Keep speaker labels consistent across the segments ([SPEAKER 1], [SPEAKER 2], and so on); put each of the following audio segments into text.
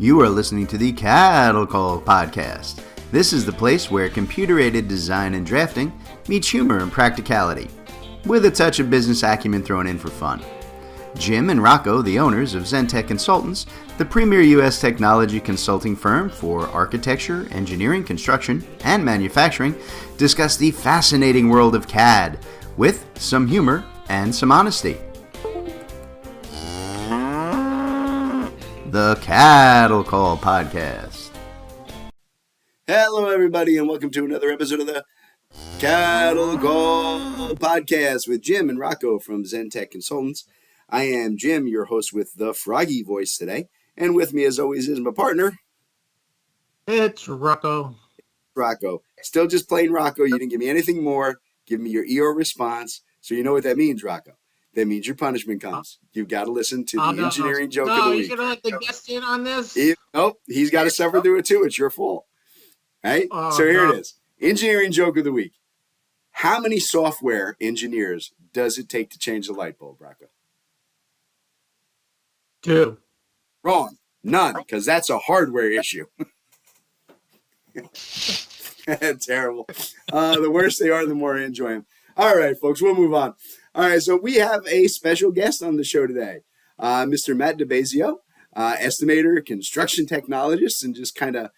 [SPEAKER 1] You are listening to the Cattle Call Podcast. This is the place where computer-aided design and drafting meets humor and practicality, with a touch of business acumen thrown in for fun. Jim and Rocco, the owners of Zentek Consultants, the premier U.S. technology consulting firm for architecture, engineering, construction, and manufacturing, discuss the fascinating world of CAD with some humor and some honesty. The Cattle Call Podcast.
[SPEAKER 2] Hello, everybody, and welcome to another episode of the Cattle Call Podcast with Jim and Rocco from Zentek Consultants. I am Jim, your host with the froggy voice today, and with me, as always, is my partner.
[SPEAKER 3] It's Rocco.
[SPEAKER 2] Rocco. Still just plain Rocco. You didn't give me anything more. Give me your EO response. So you know what that means, Rocco. That means your punishment comes. You've got to listen to the engineering joke of the week.
[SPEAKER 3] No, you're going to have to guess in on this?
[SPEAKER 2] He's got to suffer through it too. It's your fault. Right? So here it is. Engineering joke of the week. How many software engineers does it take to change the light bulb, Rocco?
[SPEAKER 3] 2.
[SPEAKER 2] Wrong. None, because that's a hardware issue. Terrible. The worse they are, the more I enjoy them. All right, folks, we'll move on. All right, so we have a special guest on the show today, Mr. Matt DeBasio, estimator, construction technologist, and just kind of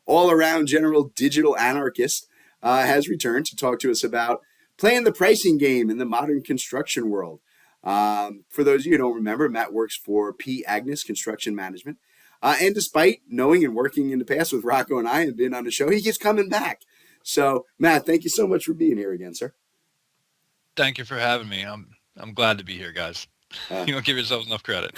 [SPEAKER 2] all-around general digital anarchist, has returned to talk to us about playing the pricing game in the modern construction world. For those of you who don't remember, Matt works for Agnes Construction Management. And despite knowing and working in the past with Rocco and I and being on the show, he keeps coming back. So, Matt, thank you so much for being here again, sir.
[SPEAKER 4] Thank you for having me. I'm glad to be here, guys. You don't give yourselves enough credit.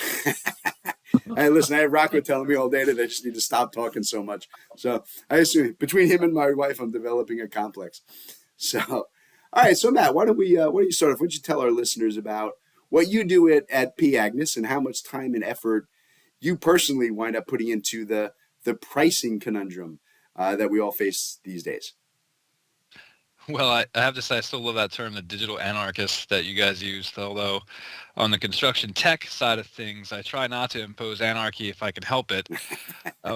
[SPEAKER 2] Hey, listen, I have Rocco telling me all day that I just need to stop talking so much. So I assume between him and my wife, I'm developing a complex. So, all right. So, Matt, why don't you start off? Why don't you tell our listeners about what you do at Agnes and how much time and effort you personally wind up putting into the pricing conundrum that we all face these days?
[SPEAKER 4] Well, I have to say I still love that term, the digital anarchist that you guys use, although on the construction tech side of things, I try not to impose anarchy if I can help it.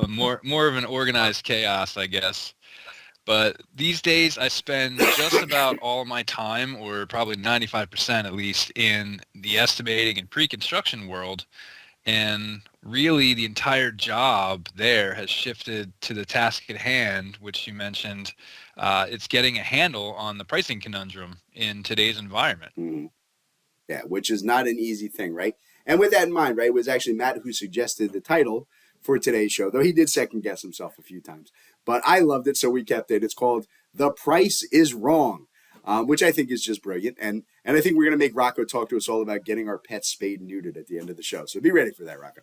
[SPEAKER 4] More of an organized chaos, I guess. But these days I spend just about all of my time, or probably 95% at least, in the estimating and pre-construction world. And really the entire job there has shifted to the task at hand, which you mentioned. It's getting a handle on the pricing conundrum in today's environment.
[SPEAKER 2] Mm-hmm. Yeah, which is not an easy thing, right? And with that in mind, right, it was actually Matt who suggested the title for today's show, though he did second guess himself a few times. But I loved it, so we kept it. It's called The Price is Wrong, which I think is just brilliant. And I think we're going to make Rocco talk to us all about getting our pets spayed and neutered at the end of the show. So be ready for that, Rocco.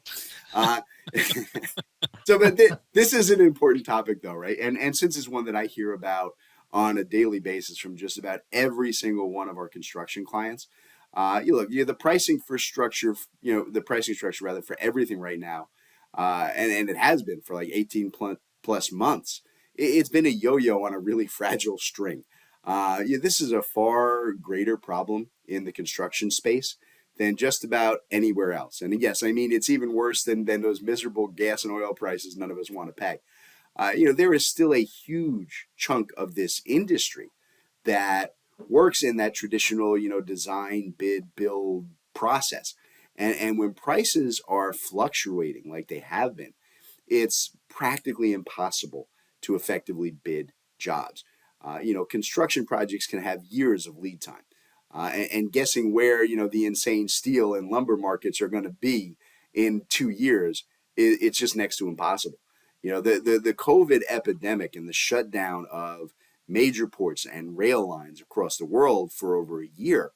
[SPEAKER 2] But this is an important topic, though, right? And since it's one that I hear about on a daily basis from just about every single one of our construction clients, the pricing structure for everything right now, and it has been for like 18 plus months. It's been a yo-yo on a really fragile string. This is a far greater problem in the construction space than just about anywhere else. And yes, I mean, it's even worse than those miserable gas and oil prices none of us want to pay. There is still a huge chunk of this industry that works in that traditional, design, bid, build process. And when prices are fluctuating like they have been, it's practically impossible to effectively bid jobs. Construction projects can have years of lead time. And guessing where, the insane steel and lumber markets are going to be in 2 years, it's just next to impossible. The COVID epidemic and the shutdown of major ports and rail lines across the world for over a year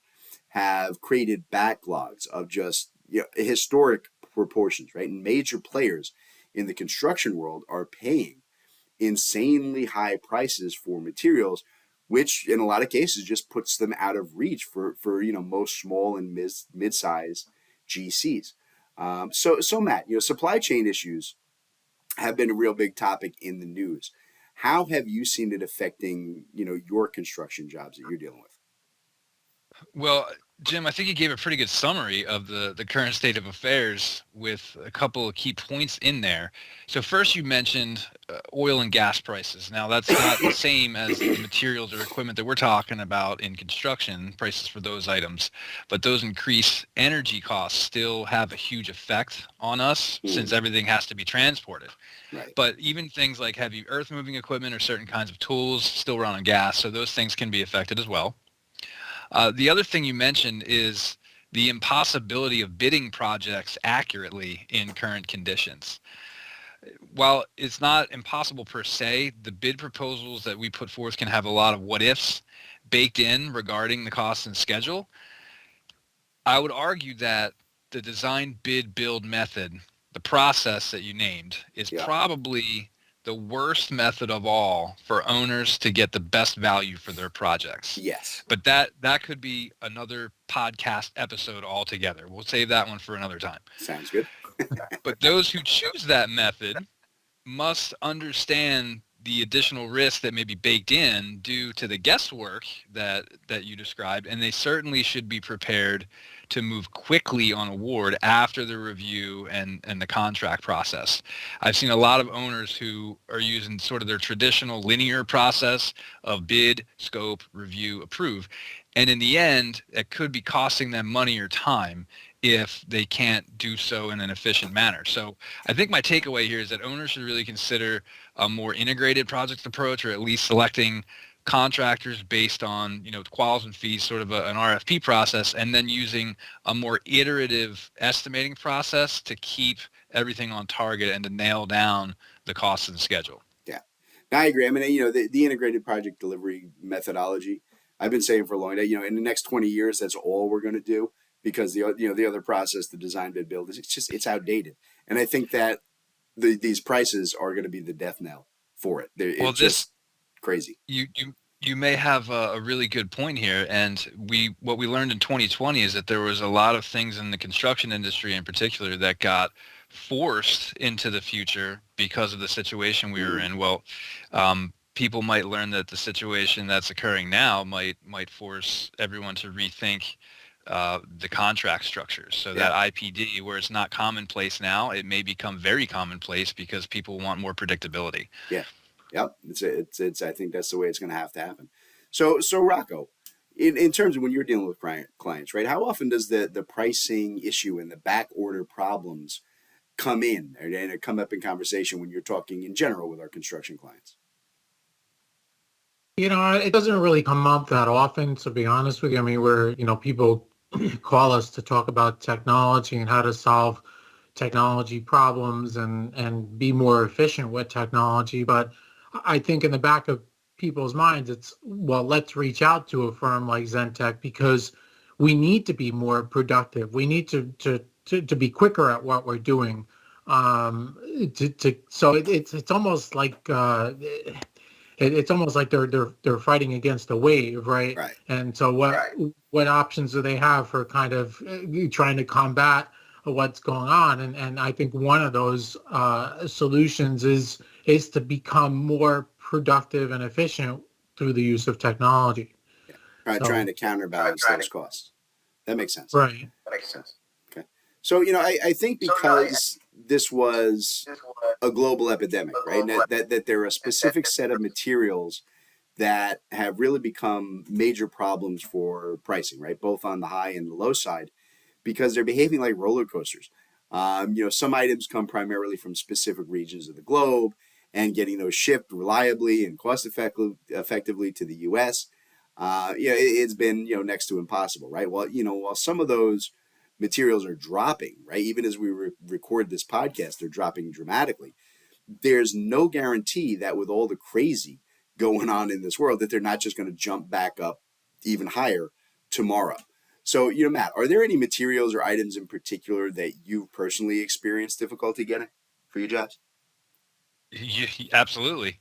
[SPEAKER 2] have created backlogs of just historic proportions, right? And major players in the construction world are paying insanely high prices for materials, which in a lot of cases just puts them out of reach for most small and mid-sized GCs. So Matt, supply chain issues have been a real big topic in the news. How have you seen it affecting your construction jobs that you're dealing with?
[SPEAKER 4] Well, Jim, I think you gave a pretty good summary of the current state of affairs with a couple of key points in there. So first you mentioned oil and gas prices. Now that's not the same as the materials or equipment that we're talking about in construction, prices for those items, but those increased energy costs still have a huge effect on us since everything has to be transported.
[SPEAKER 2] Right.
[SPEAKER 4] But even things like heavy earth moving equipment or certain kinds of tools still run on gas, so those things can be affected as well. The other thing you mentioned is the impossibility of bidding projects accurately in current conditions. While it's not impossible per se, the bid proposals that we put forth can have a lot of what ifs baked in regarding the cost and schedule. I would argue that the design bid build method, the process that you named, is probably the worst method of all for owners to get the best value for their projects.
[SPEAKER 2] Yes.
[SPEAKER 4] But that could be another podcast episode altogether. We'll save that one for another time.
[SPEAKER 2] Sounds good.
[SPEAKER 4] But those who choose that method must understand the additional risk that may be baked in due to the guesswork that you described, and they certainly should be prepared to move quickly on award after the review and the contract process. I've seen a lot of owners who are using sort of their traditional linear process of bid, scope, review, approve. And in the end, it could be costing them money or time if they can't do so in an efficient manner. So I think my takeaway here is that owners should really consider a more integrated project approach, or at least selecting contractors based on, quals and fees, sort of an RFP process, and then using a more iterative estimating process to keep everything on target and to nail down the cost and schedule.
[SPEAKER 2] Yeah, I agree. I mean, the integrated project delivery methodology, I've been saying for a long time, in the next 20 years, that's all we're going to do, because the other process, the design bid build, it's outdated. And I think that these prices are going to be the death knell for it. It's just crazy.
[SPEAKER 4] You may have a really good point here, and what we learned in 2020 is that there was a lot of things in the construction industry in particular that got forced into the future because of the situation we were in. Well, people might learn that the situation that's occurring now might force everyone to rethink the contract structures. So that IPD, where it's not commonplace now, it may become very commonplace because people want more predictability.
[SPEAKER 2] Yeah. Yep. It's I think that's the way it's going to happen. So Rocco, in terms of when you're dealing with clients, right? How often does the pricing issue and the back order problems come in and come up in conversation when you're talking in general with our construction clients?
[SPEAKER 3] It doesn't really come up that often, to be honest with you. I mean, people call us to talk about technology and how to solve technology problems and be more efficient with technology. But I think in the back of people's minds, it's, well, let's reach out to a firm like Zentech because we need to be more productive. We need to be quicker at what we're doing. So it's almost like it's almost like they're fighting against a wave, right?
[SPEAKER 2] Right.
[SPEAKER 3] And so what options do they have for kind of trying to combat what's going on? And I think one of those solutions is to become more productive and efficient through the use of technology.
[SPEAKER 2] Yeah. Right, so, trying to counterbalance those costs. That makes sense.
[SPEAKER 3] Right.
[SPEAKER 2] That makes sense. Okay. So, I think because this was a global epidemic, right? That there are a specific set of materials that have really become major problems for pricing, right? Both on the high and the low side, because they're behaving like roller coasters. Some items come primarily from specific regions of the globe, and getting those shipped reliably and cost effectively to the U.S., it's been next to impossible, right? Well, while some of those materials are dropping, right, even as we record this podcast, they're dropping dramatically. There's no guarantee that with all the crazy going on in this world, that they're not just going to jump back up even higher tomorrow. So, Matt, are there any materials or items in particular that you've personally experienced difficulty getting for your jobs?
[SPEAKER 4] Yeah, absolutely.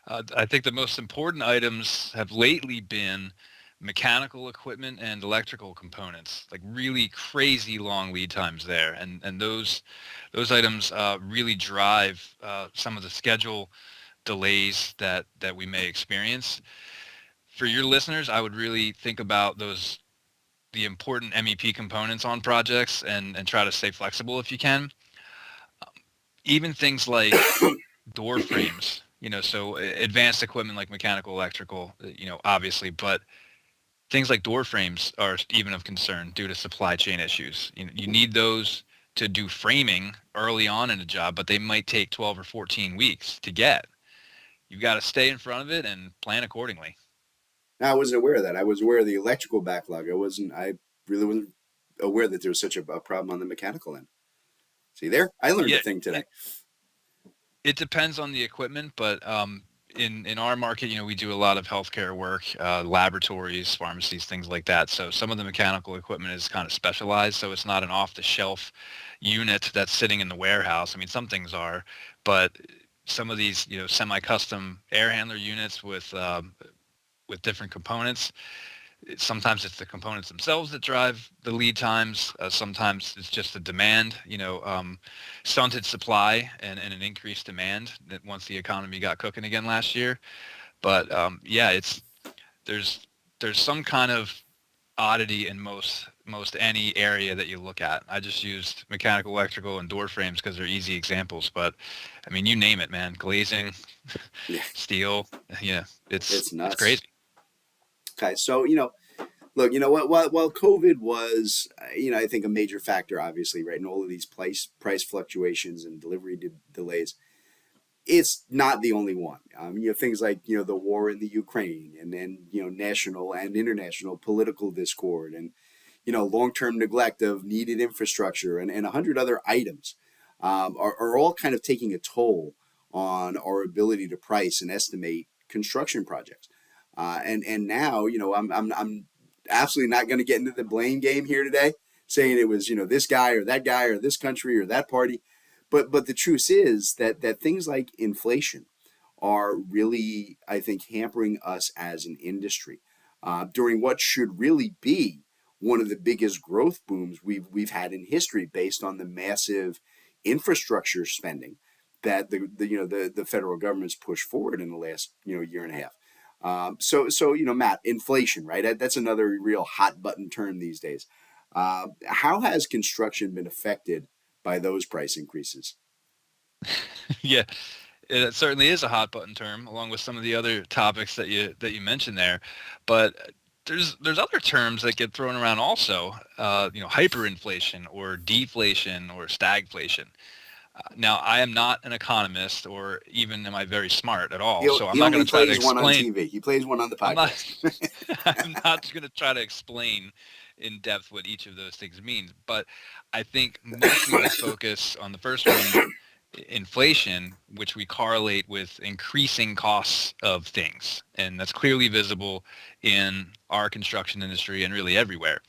[SPEAKER 4] I think the most important items have lately been mechanical equipment and electrical components, like really crazy long lead times there. And those items really drive some of the schedule delays that we may experience. For your listeners, I would really think about those the important MEP components on projects and try to stay flexible if you can. Even things like door frames, so advanced equipment like mechanical, electrical, obviously, but things like door frames are even of concern due to supply chain issues. You need those to do framing early on in a job, but they might take 12 or 14 weeks to get. You've got to stay in front of it and plan accordingly.
[SPEAKER 2] Now, I wasn't aware of that. I was aware of the electrical backlog. I really wasn't aware that there was such a problem on the mechanical end. See there? I learned a thing today.
[SPEAKER 4] It depends on the equipment, but in our market, we do a lot of healthcare work, laboratories, pharmacies, things like that. So some of the mechanical equipment is kind of specialized, so it's not an off-the-shelf unit that's sitting in the warehouse. I mean, some things are, but some of these, semi-custom air handler units with different components. Sometimes it's the components themselves that drive the lead times. Sometimes it's just the demand, stunted supply and an increased demand that once the economy got cooking again last year. But there's some kind of oddity in most any area that you look at. I just used mechanical, electrical, and door frames because they're easy examples. But I mean, you name it, man. Glazing, steel. Yeah, it's nuts. It's crazy.
[SPEAKER 2] Okay, so look, while COVID was, I think a major factor, obviously, right, in all of these price fluctuations and delivery delays, it's not the only one. Things like the war in the Ukraine, and then national and international political discord, and long-term neglect of needed infrastructure, and 100 other items are all kind of taking a toll on our ability to price and estimate construction projects. And now, I'm absolutely not going to get into the blame game here today, saying it was, this guy or this country or that party. But the truth is that things like inflation are really, I think, hampering us as an industry during what should really be one of the biggest growth booms we've had in history, based on the massive infrastructure spending that the federal government's pushed forward in the last year and a half. So Matt, inflation, right? That's another real hot button term these days. How has construction been affected by those price increases?
[SPEAKER 4] Yeah, it certainly is a hot button term, along with some of the other topics that you mentioned there. But there's other terms that get thrown around also. Hyperinflation or deflation or stagflation. Now, I am not an economist, or even am I very smart at all. So I'm not going to try to explain.
[SPEAKER 2] One on TV. He plays one on the podcast.
[SPEAKER 4] I'm not going to try to explain in depth what each of those things means. But I think mostly let's focus on the first one, inflation, which we correlate with increasing costs of things. And that's clearly visible in our construction industry and really everywhere.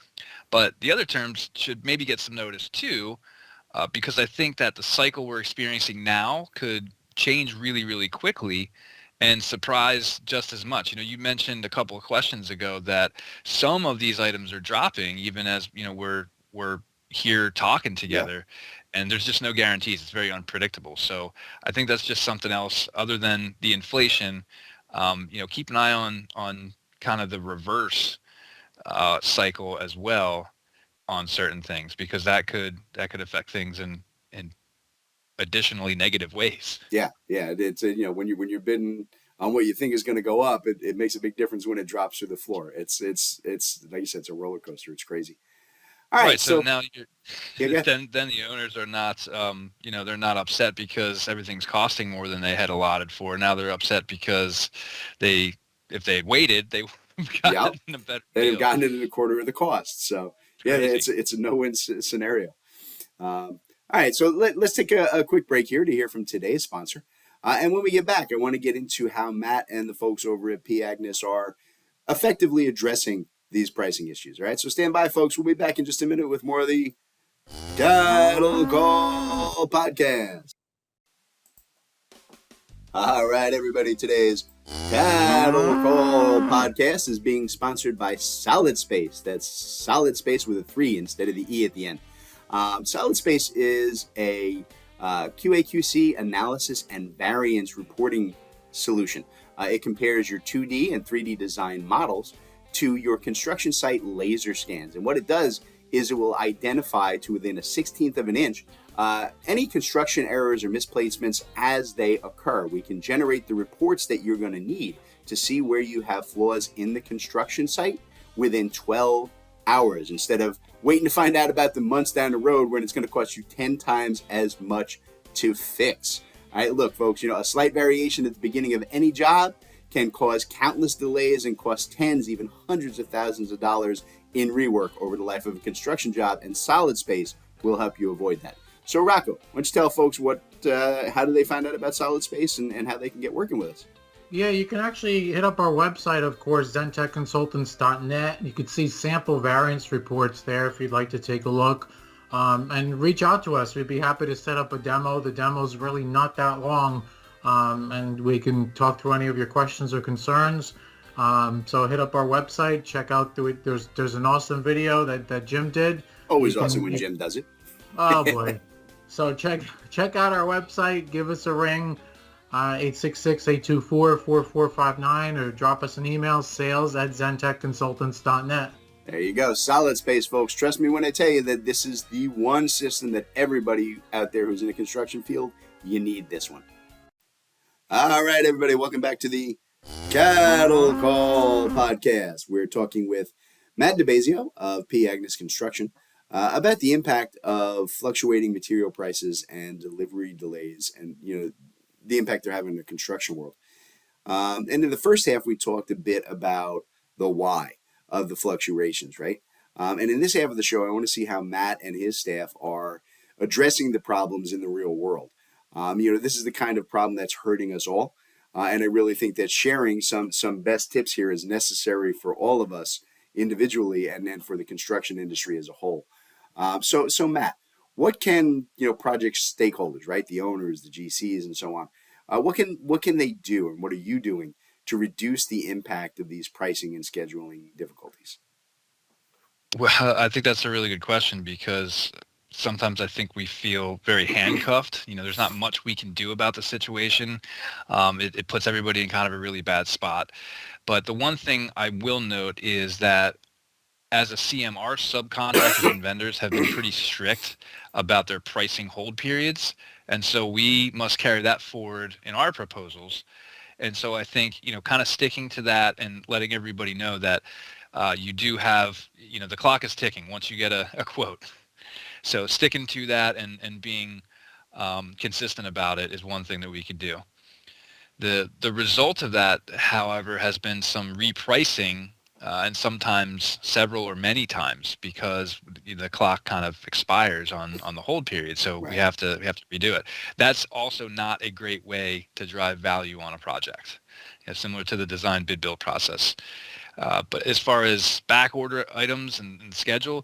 [SPEAKER 4] But the other terms should maybe get some notice too, because I think that the cycle we're experiencing now could change really, really quickly and surprise just as much. You mentioned a couple of questions ago that some of these items are dropping even as, we're here talking together, and there's just no guarantees. It's very unpredictable. So I think that's just something else other than the inflation. Keep an eye on kind of the reverse cycle as well on certain things, because that could affect things in additionally negative ways.
[SPEAKER 2] Yeah. It's when you're bidding on what you think is going to go up, it makes a big difference when it drops through the floor. It's like you said, it's a roller coaster. It's crazy. All right.
[SPEAKER 4] So now then the owners are not they're not upset because everything's costing more than they had allotted for. Now they're upset because if they had waited, they would have gotten a better deal.
[SPEAKER 2] They'd have gotten it at a quarter of the cost. So it's a no-win scenario. All right, so let's take a quick break here to hear from today's sponsor. And when we get back, I want to get into how Matt and the folks over at Agnes are effectively addressing these pricing issues. All right, so stand by, folks. We'll be back in just a minute with more of the Cattle Call Podcast. All right, everybody, today's Cattle Call Podcast is being sponsored by Solid Space. That's Solid Space with a 3 instead of the E at the end. Solid Space is a QA/QC analysis and variance reporting solution. It compares your 2D and 3D design models to your construction site laser scans. And what it does is it will identify to within a 16th of an inch any construction errors or misplacements as they occur. We can generate the reports that you're going to need to see where you have flaws in the construction site within 12 hours, instead of waiting to find out about them months down the road when it's going to cost you 10 times as much to fix. All right, look, folks, a slight variation at the beginning of any job can cause countless delays and cost tens, even hundreds of thousands of dollars in rework over the life of a construction job, and Solid Space will help you avoid that. So Rocco, why don't you tell folks how do they find out about Solid Space and how they can get working with us?
[SPEAKER 3] Yeah, you can actually hit up our website, of course, zentechconsultants.net. You can see sample variance reports there if you'd like to take a look. And reach out to us. We'd be happy to set up a demo. The demo's really not that long, and we can talk through any of your questions or concerns. So hit up our website, check out, there's an awesome video that Jim did.
[SPEAKER 2] Always awesome when Jim does it.
[SPEAKER 3] Oh boy. So check out our website, give us a ring, 866-824-4459, or drop us an email, sales@zentechconsultants.net.
[SPEAKER 2] There you go. Solid Space, folks. Trust me when I tell you that this is the one system that everybody out there who's in the construction field, you need this one. All right, everybody. Welcome back to the Cattle Call Podcast. We're talking with Matt DeBasio of Agnes Construction about the impact of fluctuating material prices and delivery delays, and the impact they're having in the construction world. And in the first half, we talked a bit about the why of the fluctuations, right? And in this half of the show, I want to see how Matt and his staff are addressing the problems in the real world. This is the kind of problem that's hurting us all. And I really think that sharing some best tips here is necessary for all of us individually and then for the construction industry as a whole. So Matt, what can project stakeholders, right, the owners, the GCs, and so on, what can they do, and what are you doing to reduce the impact of these pricing and scheduling difficulties?
[SPEAKER 4] Well, I think that's a really good question, because sometimes I think we feel very handcuffed. There's not much we can do about the situation. It puts everybody in kind of a really bad spot. But the one thing I will note is that as a CM, our subcontractors and vendors have been pretty strict about their pricing hold periods. And so we must carry that forward in our proposals. And so I think, kind of sticking to that and letting everybody know that you do have, the clock is ticking once you get a quote. So sticking to that and being consistent about it is one thing that we could do. The result of that, however, has been some repricing, and sometimes several or many times, because the clock kind of expires on the hold period. So
[SPEAKER 2] Right.
[SPEAKER 4] we have to redo it. That's also not a great way to drive value on a project. Similar to the design bid build process. But as far as back order items and schedule,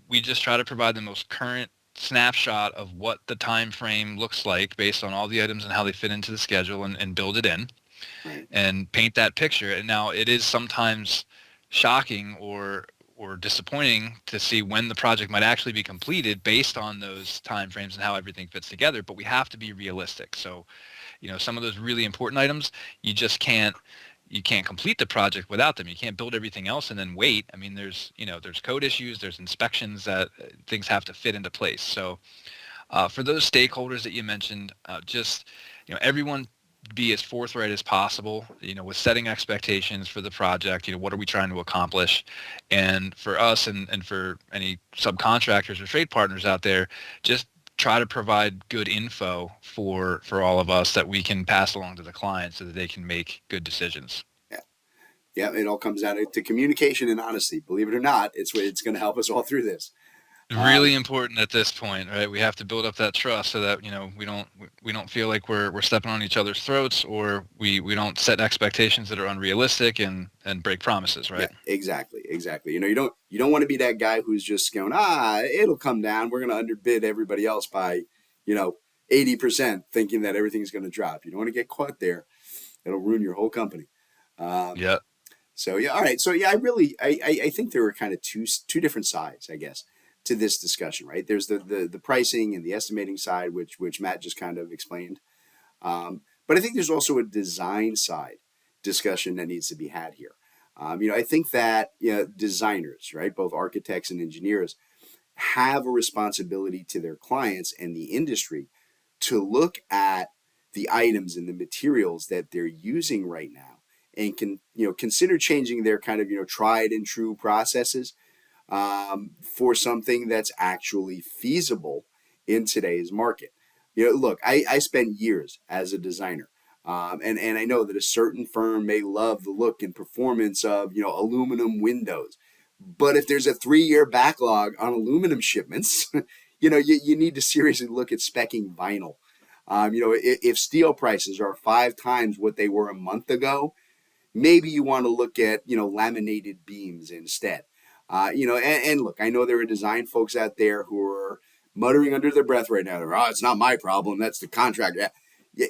[SPEAKER 4] we just try to provide the most current snapshot of what the time frame looks like based on all the items and how they fit into the schedule, and build it in.
[SPEAKER 2] Right.
[SPEAKER 4] And paint that picture. And now it is sometimes shocking or disappointing to see when the project might actually be completed based on those timeframes and how everything fits together, but we have to be realistic. So, some of those really important items, you can't complete the project without them. You can't build everything else and then wait. I mean, there's code issues, there's inspections that things have to fit into place. So for those stakeholders that you mentioned, everyone be as forthright as possible, with setting expectations for the project. What are we trying to accomplish? And for us and for any subcontractors or trade partners out there, just try to provide good info for all of us that we can pass along to the client so that they can make good decisions.
[SPEAKER 2] Yeah, it all comes down to communication and honesty. Believe it or not, it's going to help us all through this.
[SPEAKER 4] Really important at this point, right? We have to build up that trust so that we don't feel like we're stepping on each other's throats, or we don't set expectations that are unrealistic and break promises, right?
[SPEAKER 2] Yeah, exactly. You don't want to be that guy who's just going, it'll come down. We're going to underbid everybody else by 80%, thinking that everything's going to drop. You don't want to get caught there. It'll ruin your whole company.
[SPEAKER 4] Yeah.
[SPEAKER 2] So yeah, all right. So yeah, I think there were kind of two different sides, I guess, to this discussion, right? There's the pricing and the estimating side, which Matt just kind of explained. But I think there's also a design side discussion that needs to be had here. I think that designers, right, both architects and engineers, have a responsibility to their clients and the industry to look at the items and the materials that they're using right now and can consider changing their kind of tried and true processes for something that's actually feasible in today's market. Look, I spent years as a designer. And I know that a certain firm may love the look and performance of aluminum windows, but if there's a 3-year backlog on aluminum shipments, you need to seriously look at speccing vinyl. If steel prices are 5 times what they were a month ago, maybe you want to look at laminated beams instead. And look, I know there are design folks out there who are muttering under their breath right now. They're, it's not my problem. That's the contractor. Yeah,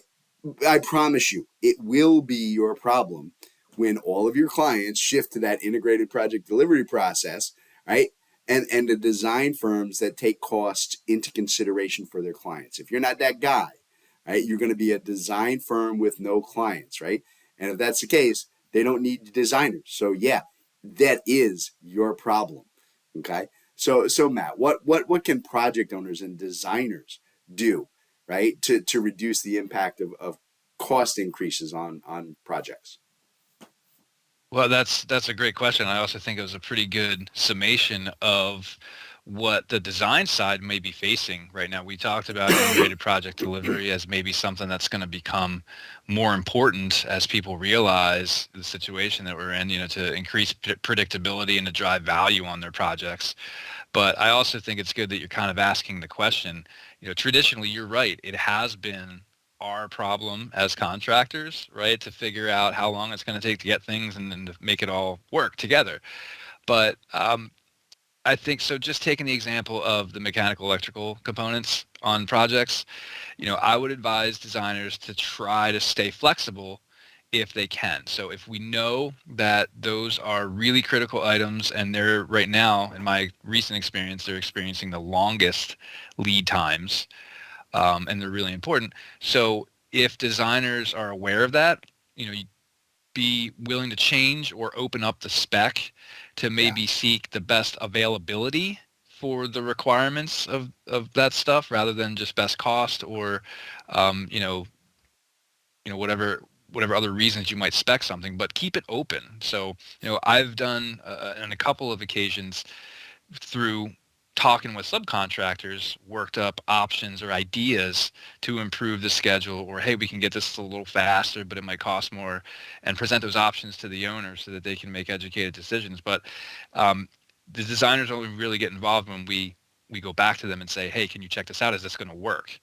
[SPEAKER 2] I promise you, it will be your problem when all of your clients shift to that integrated project delivery process, right? And the design firms that take costs into consideration for their clients. If you're not that guy, right, you're going to be a design firm with no clients, right? And if that's the case, they don't need designers. So yeah, that is your problem. Okay. So Matt, what can project owners and designers do, right, to reduce the impact of cost increases on projects?
[SPEAKER 4] Well, that's a great question. I also think it was a pretty good summation of what the design side may be facing right now. We talked about integrated project delivery as maybe something that's going to become more important as people realize the situation that we're in, to increase predictability and to drive value on their projects. But I also think it's good that you're kind of asking the question. Traditionally, you're right. It has been our problem as contractors, right, to figure out how long it's going to take to get things and then to make it all work together. But I think so. Just taking the example of the mechanical electrical components on projects, I would advise designers to try to stay flexible if they can. So if we know that those are really critical items and they're right now, in my recent experience, they're experiencing the longest lead times, and they're really important. So if designers are aware of that, be willing to change or open up the spec to maybe seek the best availability for the requirements of that stuff rather than just best cost or, whatever other reasons you might spec something, but keep it open. So, I've done on a couple of occasions through talking with subcontractors, worked up options or ideas to improve the schedule, or hey, we can get this a little faster, but it might cost more, and present those options to the owner so that they can make educated decisions. But the designers only really get involved when we go back to them and say, hey, can you check this out? Is this going to work?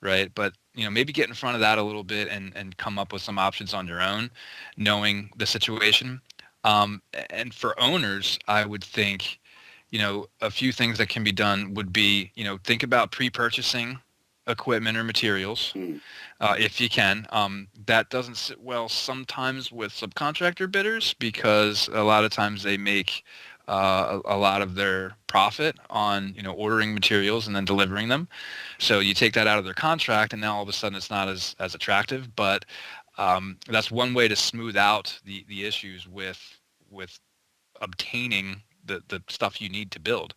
[SPEAKER 4] Right. But, maybe get in front of that a little bit and come up with some options on your own, knowing the situation. And for owners, I would think, a few things that can be done would be, think about pre-purchasing equipment or materials, if you can. That doesn't sit well sometimes with subcontractor bidders because a lot of times they make a lot of their profit on, ordering materials and then delivering them. So you take that out of their contract and now all of a sudden it's not as attractive. But that's one way to smooth out the issues with obtaining the stuff you need to build.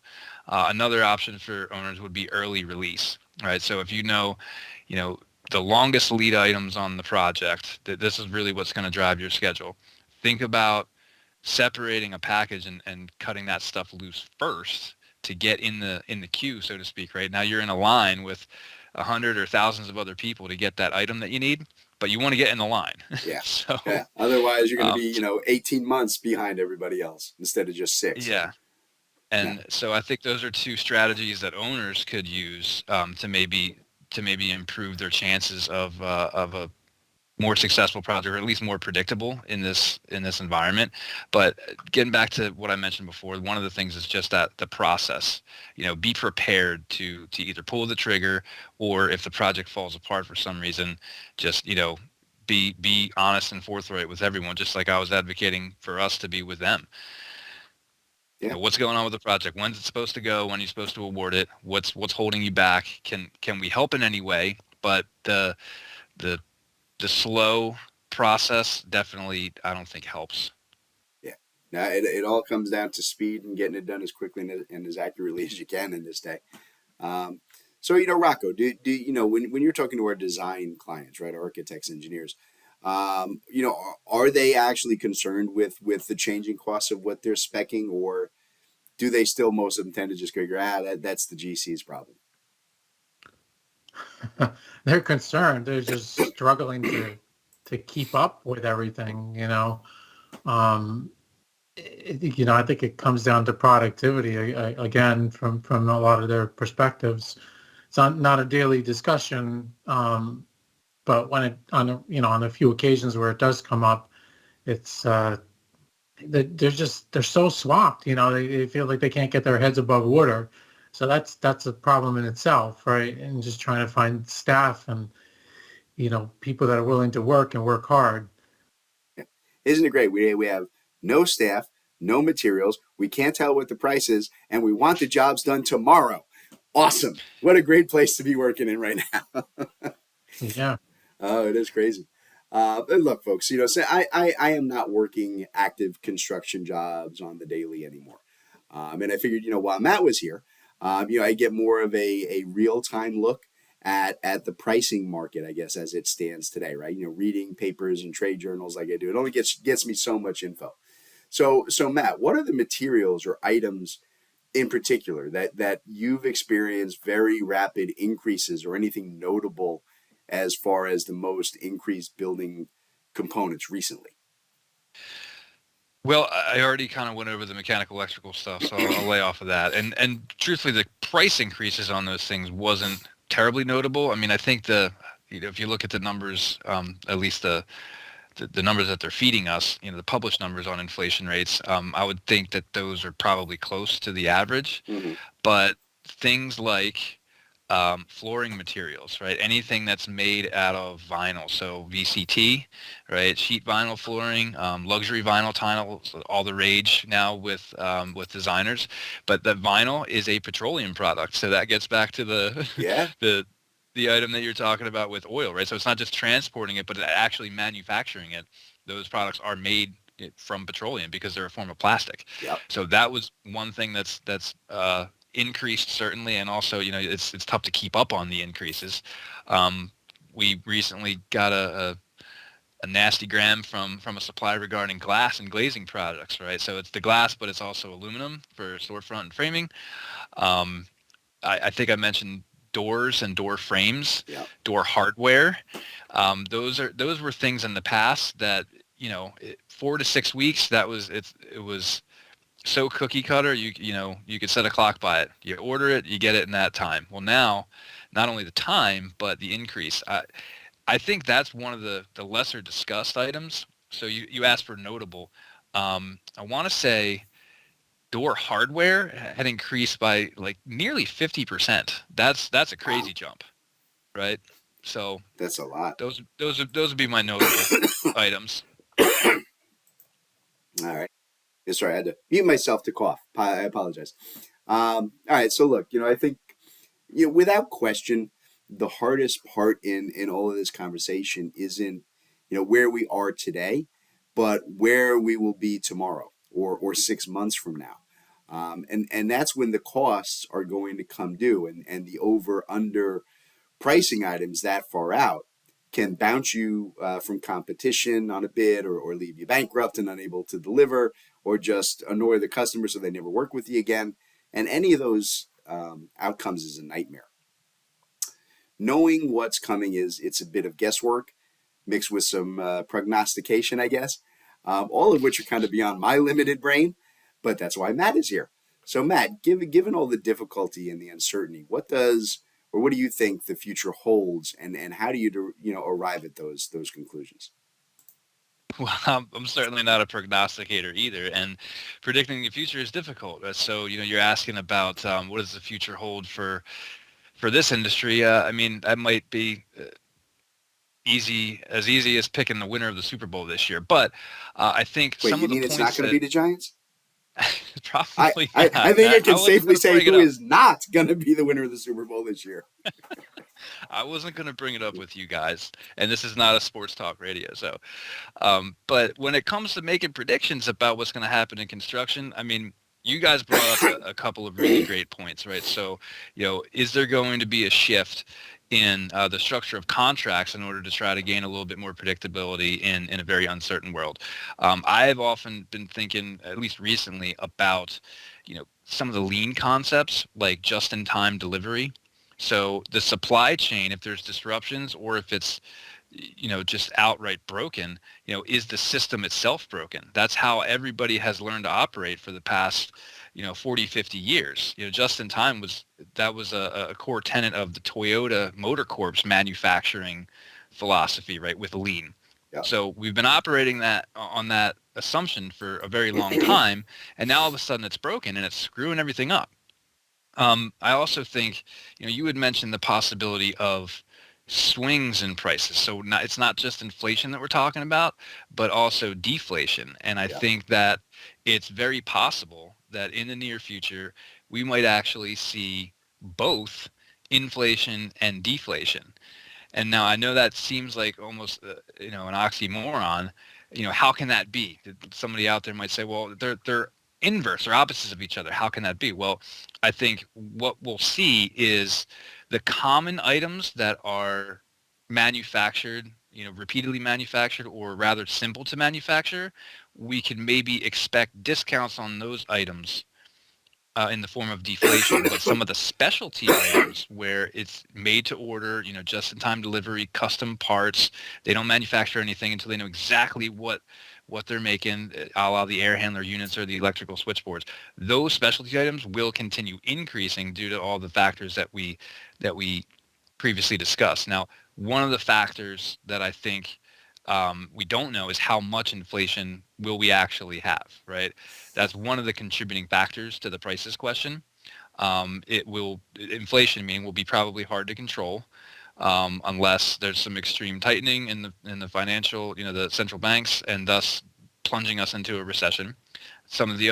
[SPEAKER 4] Another option for owners would be early release, right? So if the longest lead items on the project, this is really what's going to drive your schedule. Think about separating a package and cutting that stuff loose first to get in the queue, so to speak, right? Now you're in a line with 100 or thousands of other people to get that item that you need, but you want to get in the line.
[SPEAKER 2] Yeah.
[SPEAKER 4] So,
[SPEAKER 2] yeah. Otherwise, you're going to be, 18 months behind everybody else instead of just 6.
[SPEAKER 4] Yeah. And so I think those are two strategies that owners could use to maybe improve their chances of a more successful project, or at least more predictable in this environment. But getting back to what I mentioned before, one of the things is just that the process. Be prepared to either pull the trigger, or if the project falls apart for some reason, just be honest and forthright with everyone, just like I was advocating for us to be with them.
[SPEAKER 2] Yeah.
[SPEAKER 4] What's going on with the project? When's it supposed to go? When are you supposed to award it? What's holding you back? Can we help in any way? But the slow process definitely, I don't think, helps.
[SPEAKER 2] Yeah. Now, it all comes down to speed and getting it done as quickly and as accurately as you can in this day. Um, so, Rocco, do when you're talking to our design clients, right, architects, engineers, are they actually concerned with the changing costs of what they're specing, or do they still, most of them tend to just go, that's the GC's problem?
[SPEAKER 3] They're concerned. They're just struggling to keep up with everything. Um, I think it comes down to productivity again from a lot of their perspectives. It's not a daily discussion, but when on a few occasions where it does come up, it's they're so swamped. They feel like they can't get their heads above water. So that's a problem in itself, right? And just trying to find staff and people that are willing to work and work hard.
[SPEAKER 2] Isn't it great? We have no staff, no materials. We can't tell what the price is, and we want the jobs done tomorrow. Awesome. What a great place to be working in right now.
[SPEAKER 3] Yeah.
[SPEAKER 2] Oh, it is crazy. But look, folks, so I am not working active construction jobs on the daily anymore. And I figured, while Matt was here, I get more of a real-time look at the pricing market, I guess, as it stands today, right? Reading papers and trade journals like I do, it only gets me so much info. So Matt, what are the materials or items in particular that you've experienced very rapid increases or anything notable as far as the most increased building components recently?
[SPEAKER 4] Well, I already kind of went over the mechanical electrical stuff, so I'll lay off of that. And truthfully, the price increases on those things wasn't terribly notable. I mean, I think if you look at the numbers, at least the numbers that they're feeding us, the published numbers on inflation rates, I would think that those are probably close to the average.
[SPEAKER 2] Mm-hmm.
[SPEAKER 4] But things like flooring materials, right? Anything that's made out of vinyl, so VCT, right? Sheet vinyl flooring, luxury vinyl tiles, all the rage now with designers. But the vinyl is a petroleum product, so that gets back to the item that you're talking about with oil, right? So it's not just transporting it, but actually manufacturing it. Those products are made from petroleum because they're a form of plastic.
[SPEAKER 2] Yep.
[SPEAKER 4] So that was one thing that's increased certainly, and also it's tough to keep up on the increases. We recently got a nasty gram from a supplier regarding glass and glazing products, right? So it's the glass, but it's also aluminum for storefront and framing. I think I mentioned doors and door frames,
[SPEAKER 2] Yep.
[SPEAKER 4] door hardware. Those were things in the past that 4 to 6 weeks. It was so cookie cutter. You could set a clock by it. You order it, you get it in that time. Well, now, not only the time but the increase. I think that's one of the lesser discussed items. So you asked for notable. I want to say door hardware had increased by like nearly 50%. That's a crazy jump, right? So
[SPEAKER 2] that's a lot.
[SPEAKER 4] Those would be my notable items.
[SPEAKER 2] All right. Sorry, I had to mute myself to cough. I apologize. All right. So look, I think, without question, the hardest part in all of this conversation isn't, where we are today, but where we will be tomorrow or 6 months from now. And that's when the costs are going to come due, and the over under pricing items that far out can bounce you from competition on a bid or leave you bankrupt and unable to deliver, or just annoy the customer so they never work with you again. And any of those outcomes is a nightmare. Knowing what's coming it's a bit of guesswork mixed with some prognostication, I guess, all of which are kind of beyond my limited brain, but that's why Matt is here. So Matt, given all the difficulty and the uncertainty, what do you think the future holds, and how do you arrive at those conclusions?
[SPEAKER 4] Well, I'm certainly not a prognosticator either, and predicting the future is difficult. So, you're asking about what does the future hold for this industry. I mean, that might be easy as picking the winner of the Super Bowl this year. But I think
[SPEAKER 2] Wait,
[SPEAKER 4] some
[SPEAKER 2] you
[SPEAKER 4] of the
[SPEAKER 2] mean
[SPEAKER 4] points
[SPEAKER 2] it's not going to be the Giants?
[SPEAKER 4] Probably
[SPEAKER 2] I
[SPEAKER 4] not.
[SPEAKER 2] think I can safely say who
[SPEAKER 4] up.
[SPEAKER 2] is not going to be the winner of the Super Bowl this year.
[SPEAKER 4] I wasn't going to bring it up with you guys, and this is not a sports talk radio. So, but when it comes to making predictions about what's going to happen in construction, I mean, you guys brought up a couple of really great points, right? So, is there going to be a shift in the structure of contracts in order to try to gain a little bit more predictability in a very uncertain world? I've often been thinking, at least recently, about, some of the lean concepts like just-in-time delivery. So the supply chain, if there's disruptions or if it's, just outright broken, is the system itself broken? That's how everybody has learned to operate for the past, 40, 50 years. Just in time that was a core tenet of the Toyota Motor Corp's manufacturing philosophy, right, with lean.
[SPEAKER 2] Yeah.
[SPEAKER 4] So we've been operating that on that assumption for a very long time, and now all of a sudden it's broken and it's screwing everything up. I also think, you had mentioned the possibility of swings in prices. So it's not just inflation that we're talking about, but also deflation. And I think that it's very possible that in the near future, we might actually see both inflation and deflation. And now I know that seems like almost, an oxymoron. How can that be? Somebody out there might say, well, they're inverse or opposites of each other. How can that be? Well, I think what we'll see is the common items that are manufactured, repeatedly manufactured, or rather simple to manufacture, we can maybe expect discounts on those items in the form of deflation. But some of the specialty items where it's made to order, just-in-time delivery, custom parts, they don't manufacture anything until they know exactly what they're making, a la the air handler units or the electrical switchboards. Those specialty items will continue increasing due to all the factors that we previously discussed. Now, one of the factors that I think we don't know is how much inflation will we actually have, right? That's one of the contributing factors to the prices question. Inflation meaning will be probably hard to control unless there's some extreme tightening in the financial, the central banks, and thus plunging us into a recession. Some of the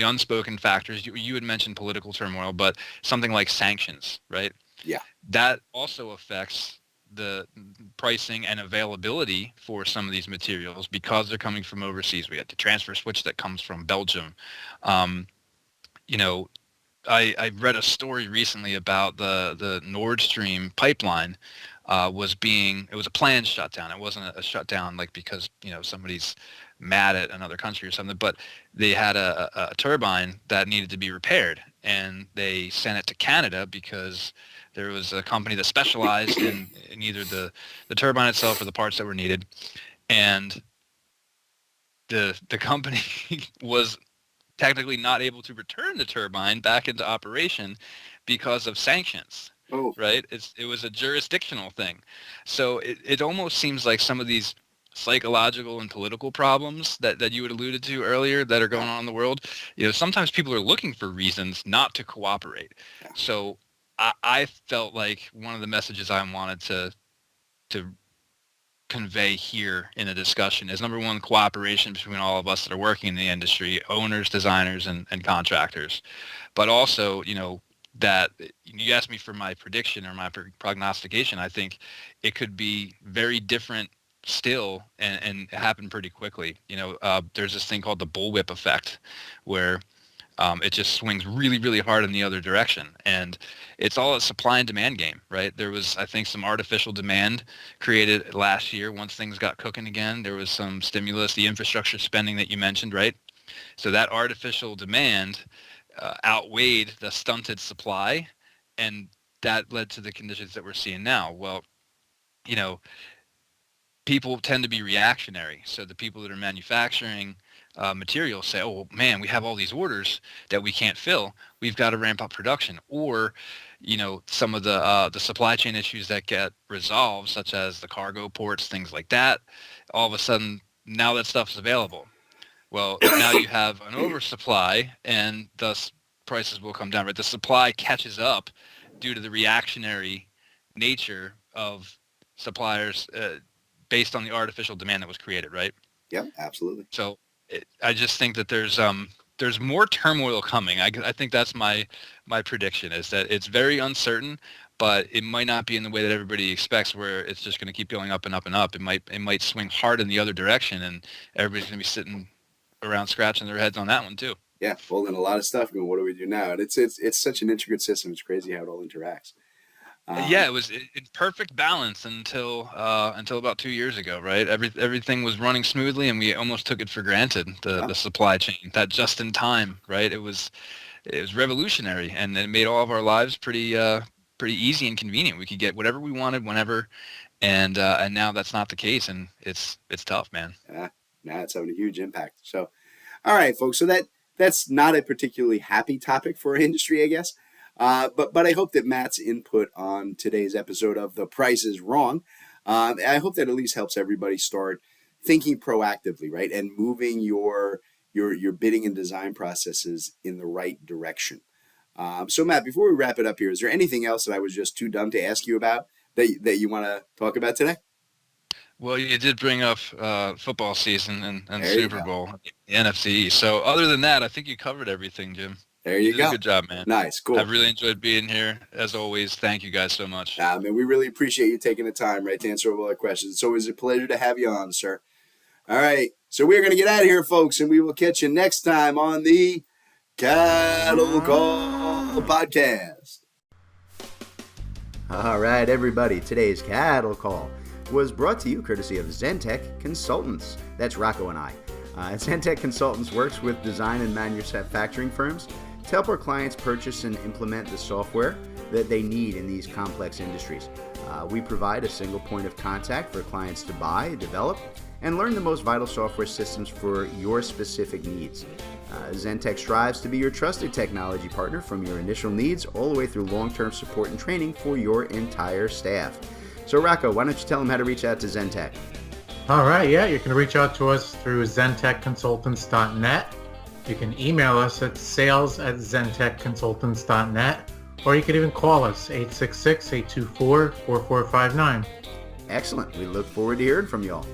[SPEAKER 4] unspoken factors, you had mentioned political turmoil, but something like sanctions, right?
[SPEAKER 2] Yeah.
[SPEAKER 4] That also affects the pricing and availability for some of these materials because they're coming from overseas. We had the transfer switch that comes from Belgium. I read a story recently about the Nord Stream pipeline it was a planned shutdown. It wasn't a shutdown like because somebody's mad at another country or something, but they had a turbine that needed to be repaired, and they sent it to Canada because there was a company that specialized in either the turbine itself or the parts that were needed, and the company was technically not able to return the turbine back into operation because of sanctions.
[SPEAKER 2] Oh.
[SPEAKER 4] Right? It was a jurisdictional thing. So it almost seems like some of these psychological and political problems that you had alluded to earlier that are going on in the world, sometimes people are looking for reasons not to cooperate. So I felt like one of the messages I wanted to convey here in the discussion is, number one, cooperation between all of us that are working in the industry, owners, designers, and contractors. But also, that you asked me for my prediction or my prognostication. I think it could be very different still and happen pretty quickly. There's this thing called the bullwhip effect where it just swings really, really hard in the other direction. And it's all a supply and demand game, right? There was, I think, some artificial demand created last year. Once things got cooking again, there was some stimulus, the infrastructure spending that you mentioned, right? So that artificial demand outweighed the stunted supply, and that led to the conditions that we're seeing now. Well, people tend to be reactionary. So the people that are manufacturing materials say, oh, man, we have all these orders that we can't fill. We've got to ramp up production. Or, some of the supply chain issues that get resolved, such as the cargo ports, things like that, all of a sudden, now that stuff's available. Well, now you have an oversupply, and thus prices will come down. Right? The supply catches up due to the reactionary nature of suppliers based on the artificial demand that was created. Right?
[SPEAKER 2] Yeah, absolutely.
[SPEAKER 4] So I just think that there's more turmoil coming. I think that's my prediction, is that it's very uncertain, but it might not be in the way that everybody expects, where it's just going to keep going up and up and up. It might swing hard in the other direction, and everybody's going to be sitting around scratching their heads on that one too.
[SPEAKER 2] Yeah, holding a lot of stuff going, what do we do now? And it's such an intricate system. It's crazy how it all interacts.
[SPEAKER 4] Yeah, it was in perfect balance until about 2 years ago, right? Everything was running smoothly, and we almost took it for granted. The supply chain, that just in time, right? It was revolutionary, and it made all of our lives pretty easy and convenient. We could get whatever we wanted whenever, and now that's not the case, and it's tough, man.
[SPEAKER 2] Yeah, now it's having a huge impact. So, all right, folks. So that's not a particularly happy topic for our industry, I guess. But I hope that Matt's input on today's episode of The Price is Wrong, I hope that at least helps everybody start thinking proactively, right, and moving your bidding and design processes in the right direction. So Matt, before we wrap it up here, is there anything else that I was just too dumb to ask you about that you want to talk about today?
[SPEAKER 4] Well, you did bring up football season and Super Bowl, the NFC. So other than that, I think you covered everything, Jim.
[SPEAKER 2] There you go.
[SPEAKER 4] Good job, man.
[SPEAKER 2] Nice, cool.
[SPEAKER 4] I've really enjoyed being here. As always, thank you guys so much.
[SPEAKER 2] Man, we really appreciate you taking the time, right, to answer all our questions. It's always a pleasure to have you on, sir. All right, so we're going to get out of here, folks, and we will catch you next time on the Cattle Call Podcast.
[SPEAKER 1] All right, everybody, today's Cattle Call was brought to you courtesy of Zentech Consultants. That's Rocco and I. Zentech Consultants works with design and manufacturing firms to help our clients purchase and implement the software that they need in these complex industries. We provide a single point of contact for clients to buy, develop, and learn the most vital software systems for your specific needs. Zentech strives to be your trusted technology partner from your initial needs all the way through long-term support and training for your entire staff. So Rocco, why don't you tell them how to reach out to Zentech?
[SPEAKER 3] All right, yeah, you can reach out to us through zentechconsultants.net. You can email us at sales@zentechconsultants.net, or you can even call us, 866-824-4459.
[SPEAKER 1] Excellent. We look forward to hearing from you all.